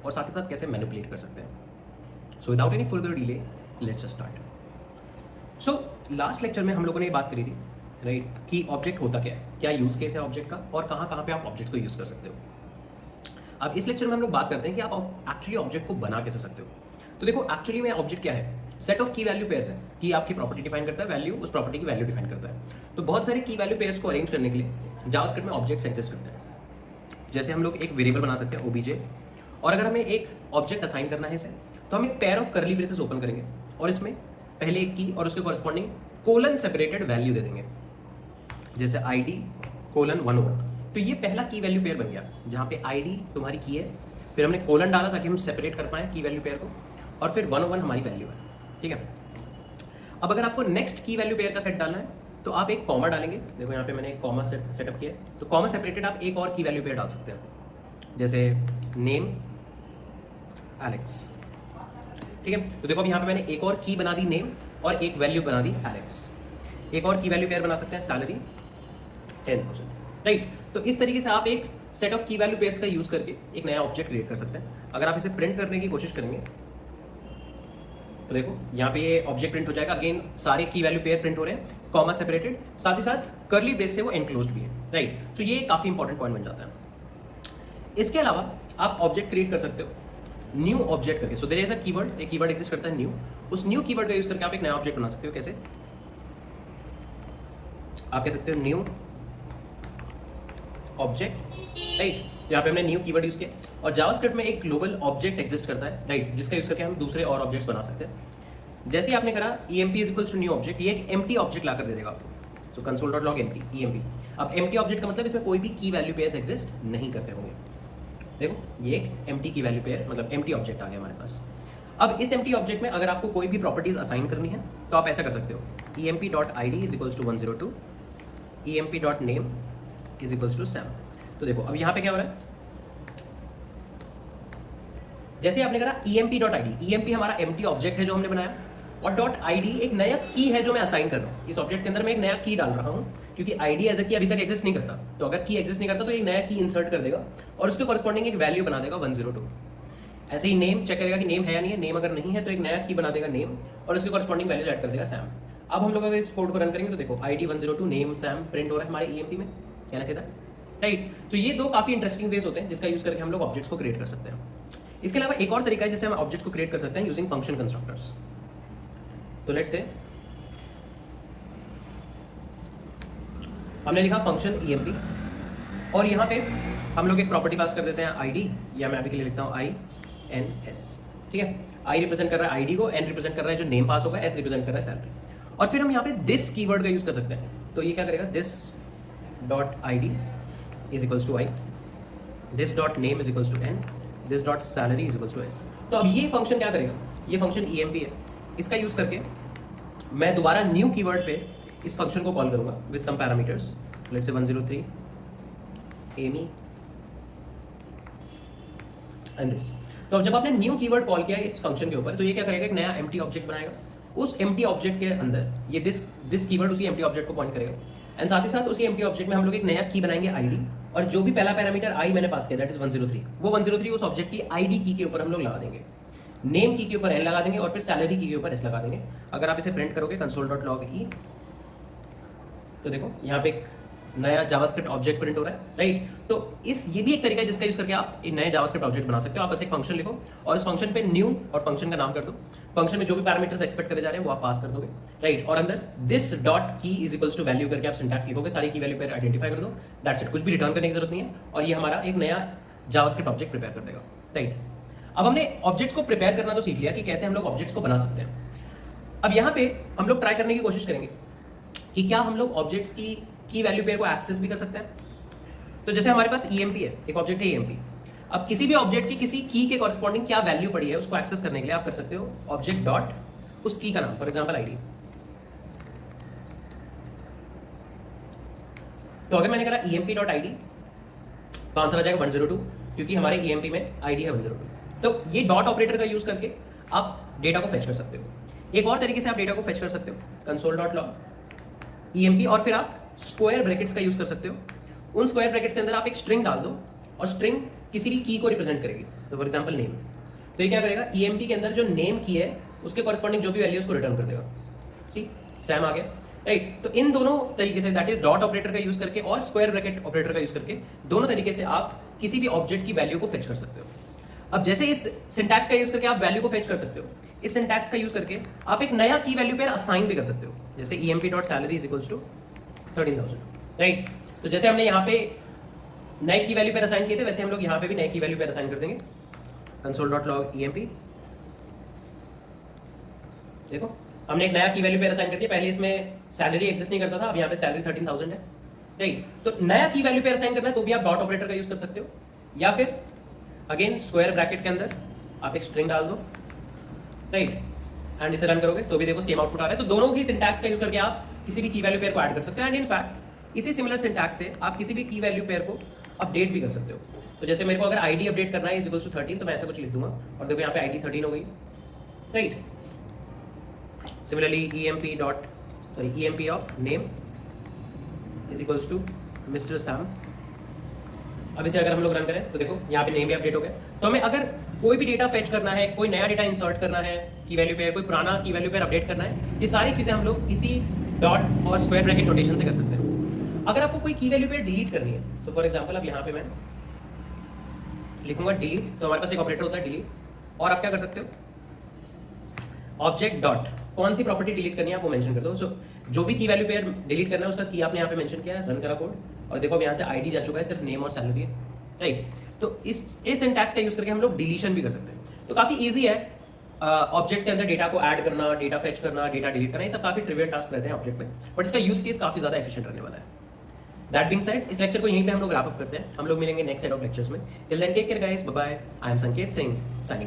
और साथ ही साथ कैसे मैनिपुलेट कर सकते हैं। So without any further delay let's start. So last lecture में हम लोगों ने ये बात करी थी राइट कि ऑब्जेक्ट होता क्या है, क्या यूज़ केस है ऑब्जेक्ट का, और कहाँ कहाँ पे आप ऑब्जेक्ट को यूज़ कर सकते हो। अब इस लेक्चर में हम लोग बात करते हैं कि आप एक्चुअली ऑब्जेक्ट को बना कैसे सकते हो। तो देखो एक्चुअली में ऑब्जेक्ट क्या है, सेट ऑफ की वैल्यू पेयर्स है कि आपकी प्रॉपर्टी डिफाइन करता है, वैल्यू उस प्रॉपर्टी की वैल्यू डिफाइन करता है। तो बहुत सारे की वैल्यू पेयर्स को अरेंज करने के लिए जावास्क्रिप्ट में ऑब्जेक्ट्स एग्जिस्ट करते हैं। जैसे हम लोग एक वेरिएबल बना सकते हैं ओबीजे, और अगर हमें एक ऑब्जेक्ट असाइन करना है इसे, तो हम एक पेयर ऑफ करली ब्रेसेस ओपन करेंगे और इसमें पहले एक की और उसके कॉरस्पॉन्डिंग कोलन सेपरेटेड वैल्यू दे देंगे, जैसे ID कोलन 1/1। तो ये पहला की वैल्यू पेयर बन गया जहाँ पे ID तुम्हारी की है, फिर हमने कोलन डाला ताकि हम सेपरेट कर पाएँ की वैल्यू पेयर को, और फिर 1/1 हमारी वैल्यू है। ठीक है, अब अगर आपको नेक्स्ट की वैल्यू पेयर का सेट डालना है तो आप एक कॉमा डालेंगे। देखो यहाँ पे मैंने एक कॉमा सेटअप किया है, तो कॉमा सेपरेटेड आप एक और की वैल्यू पेयर डाल सकते हैं, जैसे नेम एलेक्स। ठीक है, तो देखो अब यहाँ पे मैंने एक और की बना दी नेम और एक वैल्यू बना दी एलेक्स। एक और की वैल्यू पेयर बना सकते हैं सैलरी 10,000 राइट। तो इस तरीके से आप एक सेट ऑफ की वैल्यू पेयर्स का यूज करके एक नया ऑब्जेक्ट क्रिएट कर सकते हैं। अगर आप इसे प्रिंट करने की कोशिश करेंगे तो देखो यहाँ पे ये ऑब्जेक्ट प्रिंट हो जाएगा। अगेन सारे की वैल्यू पेयर प्रिंट हो रहे हैं, कॉमा सेपरेटेड, साथ ही साथ करली ब्रेस से वो एनक्लोज्ड भी है राइट। तो ये काफी इंपॉर्टेंट पॉइंट बन जाता है। इसके अलावा आप ऑब्जेक्ट क्रिएट कर सकते हो न्यू ऑब्जेक्ट करके। So there is a keyword, एक कीवर्ड एग्जिस्ट करता है न्यू, उस न्यू कीवर्ड का यूज करके आप एक नया ऑब्जेक्ट बना सकते हो। कैसे? आप कह सकते हो न्यू ऑब्जेक्ट राइट, यहाँ पे हमने न्यू कीवर्ड यूज किया। और जावास्क्रिप्ट में एक ग्लोबल ऑब्जेक्ट एग्जिस्ट करता है राइट, जिसका यूज करके हम दूसरे और ऑब्जेक्ट्स बना सकते हैं। जैसे ही आपने करा emp is equals to new object, ये एक एम्प्टी ऑब्जेक्ट लाकर दे देगा आपको। So console.log empty emp। अब एम्प्टी ऑब्जेक्ट का मतलब इसमें कोई भी की वैल्यू पेयर्स एग्जिस्ट नहीं करते होंगे। देखो ये एक एम्प्टी की वैल्यू पेयर मतलब एम्प्टी ऑब्जेक्ट आ गया हमारे पास। अब इस एम्प्टी ऑब्जेक्ट में अगर आपको कोई भी प्रॉपर्टीज असाइन करनी है तो आप ऐसा कर सकते हो, emp.id is equals to 102, emp.name is equals to 7। तो देखो अब यहाँ पे क्या हो रहा है, जैसे आपने करा emp.id, emp हमारा एम्प्टी ऑब्जेक्ट है जो हमने बनाया, और .id एक नया की है जो मैं असाइन कर रहा हूँ। इस ऑब्जेक्ट के अंदर मैं एक नया की डाल रहा हूँ क्योंकि id एज अ की अभी तक एग्जिस्ट नहीं करता। तो अगर की एग्जिस्ट नहीं करता तो एक नया की इंसर्ट कर देगा और उसके कॉरस्पॉन्डिंग एक वैल्यू बना देगा 102। ऐसे ही नेम चेक करेगा कि नेम है या नहीं है, नेम अगर नहीं है तो एक नया की बना देगा नेम और उसके कॉरस्पॉन्डिंग वैल्यू ऐड कर देगा सैम। अब हम लोग अगर इस कोड को रन करेंगे तो देखो ID 102 नेम सैम प्रिंट हो रहा है हमारे EMP में, कहना सीधा राइट। तो ये दो काफी इंटरेस्टिंग वेज होते हैं जिसका यूज करके हम लोग ऑब्जेक्ट्स को क्रिएट कर सकते हैं। इसके अलावा एक और तरीका है जिससे हम ऑब्जेक्ट को क्रिएट कर सकते हैं यूजिंग फंक्शन कंस्ट्रक्टर्स। तो लेट्स से हमने लिखा फंक्शन emp और यहाँ पे हम लोग एक प्रॉपर्टी पास कर देते हैं ID, या मैं अभी के लिए लिखता हूँ INS। ठीक है, I रिप्रेजेंट कर रहा है ID को, N रिप्रेजेंट कर रहा है जो नेम पास होगा, S रिप्रेजेंट कर रहा है सैलरी। और फिर हम यहाँ पे दिस कीवर्ड का यूज कर सकते हैं। तो ये क्या करेगा, this dot ID is equals to I, this dot name is equals to N, this dot salary is equals to S। तो अब ये फंक्शन क्या करेगा, ये फंक्शन emp है, इसका यूज करके मैं दोबारा न्यू कीवर्ड पे इस फंक्शन को कॉल करूंगा with some parameters, let's say 103 Amy and this. तो अब जब आपने न्यू कीवर्ड कॉल किया इस फंक्शन के ऊपर तो ये क्या करेगा, एक नया एम्प्टी ऑब्जेक्ट बनाएगा। उस एम्प्टी ऑब्जेक्ट के अंदर ये दिस कीवर्ड उसी एम्प्टी ऑब्जेक्ट को पॉइंट करेगा, एंड साथ ही साथ उसी एम्प्टी ऑब्जेक्ट में हम लोग एक नया की बनाएंगे ID, और जो भी पहला पैरामीटर I मैंने पास किया दैट इज 103, वो 103 उस ऑब्जेक्ट की ID की के ऊपर हम लोग लगा देंगे, नेम की के ऊपर N लगा देंगे और फिर सैलरी की के ऊपर S लगा देंगे। अगर आप इसे प्रिंट करोगे console.log e तो देखो यहाँ पे एक नया जावास्क्रिप्ट ऑब्जेक्ट प्रिंट हो रहा है राइट। तो ये भी एक तरीका है जिसका यूज करके आप एक नया जावास्क्रिप्ट ऑब्जेक्ट बना सकते हो। आप बस एक फंक्शन लिखो और इस फंक्शन पे न्यू और फंक्शन का नाम कर दो, फंक्शन में जो भी पैरामीटर्स एक्सपेक्ट करे जा रहे हैं वो आप पास कर दोगे राइट, और अंदर दिस डॉट की इज इक्वल्स टू वैल्यू करके आप सिंटैक्स लिखोगे, सारी की वैल्यू पर आइडेंटिफाई कर दो, दैट्स इट। कुछ भी रिटर्न करने की जरूरत नहीं है और ये हमारा एक नया जावास्क्रिप्ट ऑब्जेक्ट प्रिपेयर कर देगा राइट। अब हमने ऑब्जेक्ट्स को प्रिपेयर करना तो सीख लिया कि कैसे हम लोग ऑब्जेक्ट्स को बना सकते हैं। अब यहाँ पे हम लोग ट्राई करने की कोशिश करेंगे कि क्या हम लोग ऑब्जेक्ट्स की वैल्यू पेयर को एक्सेस भी कर सकते हैं। तो जैसे हमारे पास emp है, एक ऑब्जेक्ट है emp। अब किसी भी ऑब्जेक्ट की किसी की के कॉरस्पॉन्डिंग क्या वैल्यू पड़ी है उसको एक्सेस करने के लिए आप कर सकते हो ऑब्जेक्ट डॉट उस की का नाम, फॉर एग्जांपल ID। तो अगर मैंने करा emp.id तो आंसर आ जाएगा 102 क्योंकि हमारे emp में ID है 102। तो ये डॉट ऑपरेटर का यूज करके आप डेटा को फेच कर सकते हो। एक और तरीके से आप डेटा को फेच कर सकते हो console.log emp, और फिर आप स्क्वायर ब्रैकेट्स का यूज कर सकते हो। उन स्क्वायर ब्रैकेट्स के अंदर आप एक स्ट्रिंग डाल दो और स्ट्रिंग किसी भी की को रिप्रेजेंट करेगी। तो फॉर एग्जाम्पल नेम, तो ये क्या करेगा, EMP के अंदर जो नेम की है उसके कॉरस्पॉन्डिंग जो भी वैल्यू उसको रिटर्न कर देगा। सी सैम आ गया, राइट। तो इन दोनों तरीके से, दैट इज डॉट ऑपरेटर का यूज करके और स्क्वायर ब्रैकेट ऑपरेटर का यूज करके, दोनों तरीके से आप किसी भी ऑब्जेक्ट की वैल्यू को फेच कर सकते हो। अब जैसे इस सिंटैक्स का यूज करके आप वैल्यू को फेच कर सकते हो, इस सिंटैक्स का यूज करके आप एक नया की वैल्यू पेयर असाइन भी कर सकते हो, जैसे emp.salary is equals to 13,000, right. तो जैसे हमने यहाँ पे नए की वैल्यू पेयर असाइन किए थे, वैसे हम लोग यहाँ पे भी नए की वैल्यू पेयर असाइन कर देंगे। console.log emp, देखो हमने एक नया की वैल्यू पेयर असाइन कर दिया। पहले इसमें सैलरी एग्जिस्ट नहीं करता था, अब यहाँ पे सैलरी 13,000 है, राइट। तो नया की वैल्यू पेयर असाइन करना है तो भी आप डॉट ऑपरेटर का यूज कर सकते हो, या फिर अगेन स्क्वायर ब्रैकेट के अंदर आप एक स्ट्रिंग डाल दो, राइट, एंड इसे रन करोगे तो भी देखो सेम आउटपुट आ रहा है। तो दोनों ही सिंटैक्स का यूज करके आप किसी भी की वैल्यू पेयर को ऐड कर सकते हो, एंड इन फैक्ट इसी सिमिलर सिंटैक्स से आप किसी भी की वैल्यू पेयर को अपडेट भी कर सकते हो। तो जैसे मेरे को अगर आईडी अपडेट करना है इज इक्वल्स टू 13, तो मैं ऐसा कुछ लिख दूंगा और देखो यहाँ पे आईडी 13 हो गई, right. Similarly emp of name is equals to mister Sam. अब इसे अगर हम लोग रन करें तो देखो यहाँ पे नेम भी अपडेट हो गया। तो हमें अगर कोई भी डेटा फेच करना है, कोई नया डेटा इंसर्ट करना है की वैल्यू पेयर, कोई पुराना की वैल्यू पेयर अपडेट करना है, ये सारी चीजें हम लोग इसी डॉट और स्क्वायर ब्रैकेट नोटेशन से कर सकते हैं। अगर आपको कोई की वैल्यू पेयर डिलीट करनी है, सो फॉर एग्जांपल अब यहाँ पे मैं लिखूंगा डिलीट, तो हमारे पास एक ऑपरेटर होता है डिलीट, और आप क्या कर सकते हो, ऑब्जेक्ट डॉट कौन सी प्रॉपर्टी डिलीट करनी है आप वो मेंशन कर दो। सो जो भी की वैल्यू पेयर डिलीट करना है उसका की आपने यहाँ पे मेंशन किया है, रन करा कोड, और देखो अब यहाँ से आईडी जा चुका है, सिर्फ नेम और सैलरी है, राइट। तो इस सिंटैक्स का यूज करके हम लोग डिलीशन भी कर सकते हैं। तो काफी ईजी है ऑब्जेक्ट्स के अंदर डेटा को ऐड करना, डेटा फेच करना, डेटा डिलीट करना, ये सब काफी ट्रिवियल टास्क रहते हैं ऑब्जेक्ट में, बट इसका यूज केस काफी ज्यादा एफिशिएंट रहने वाला है। दैट बीइंग सेड, इस लेक्चर को यहीं पे हम लोग रैप अप करते हैं। हम लोग मिलेंगे नेक्स्ट सेट ऑफ लेक्चर्स में। Till then take care guys, bye bye. I am Sanket Singh signing.